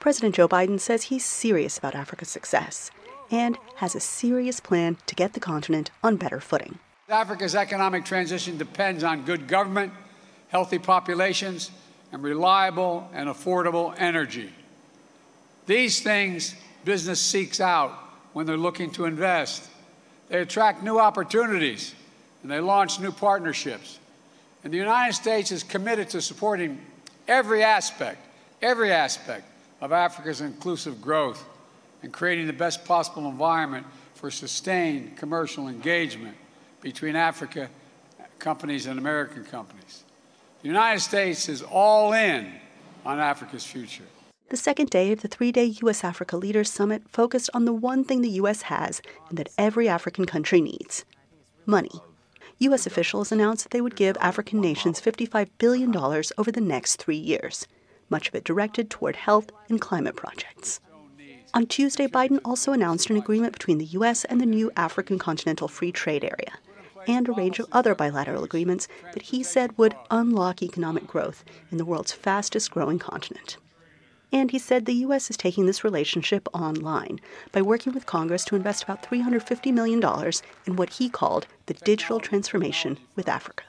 President Joe Biden says he's serious about Africa's success and has a serious plan to get the continent on better footing. Africa's economic transition depends on good government, healthy populations, and reliable and affordable energy. These things business seeks out when they're looking to invest. They attract new opportunities, and they launch new partnerships. And the United States is committed to supporting every aspect of Africa's inclusive growth and creating the best possible environment for sustained commercial engagement between Africa companies and American companies. The United States is all in on Africa's future. The second day of the 3-day U.S. Africa Leaders Summit focused on the one thing the U.S. has and that every African country needs: money. U.S. officials announced that they would give African nations $55 billion over the next 3 years, much of it directed toward health and climate projects. On Tuesday, Biden also announced an agreement between the U.S. and the new African Continental Free Trade Area, and a range of other bilateral agreements that he said would unlock economic growth in the world's fastest-growing continent. And he said the U.S. is taking this relationship online by working with Congress to invest about $350 million in what he called the digital transformation with Africa.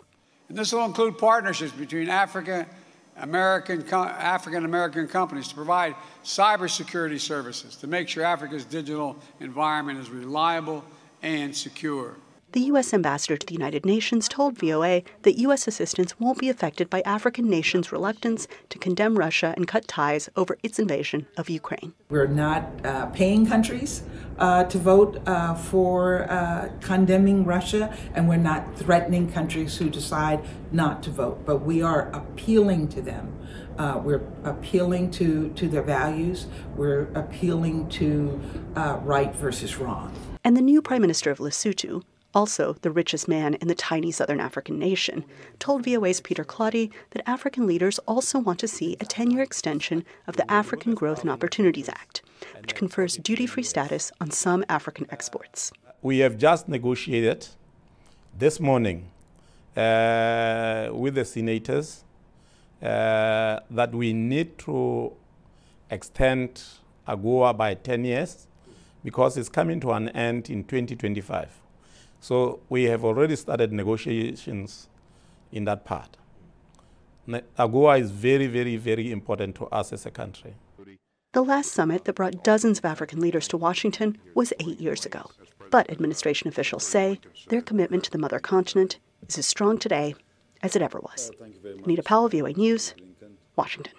And this will include partnerships between African-American companies to provide cybersecurity services to make sure Africa's digital environment is reliable and secure. The U.S. ambassador to the United Nations told VOA that U.S. assistance won't be affected by African nations' reluctance to condemn Russia and cut ties over its invasion of Ukraine. We're not paying countries to vote for condemning Russia, and we're not threatening countries who decide not to vote. But we are appealing to them. We're appealing to their values. We're appealing to right versus wrong. And the new Prime Minister of Lesotho, also the richest man in the tiny southern African nation, told VOA's Peter Claudy that African leaders also want to see a 10-year extension of the African Growth and Opportunities Act, which confers duty-free status on some African exports. We have just negotiated this morning with the senators that we need to extend AGOA by 10 years because it's coming to an end in 2025. So we have already started negotiations in that part. AGOA is very, very, very important to us as a country. The last summit that brought dozens of African leaders to Washington was 8 years ago. But administration officials say their commitment to the mother continent is as strong today as it ever was. Anita Powell, VOA News, Washington.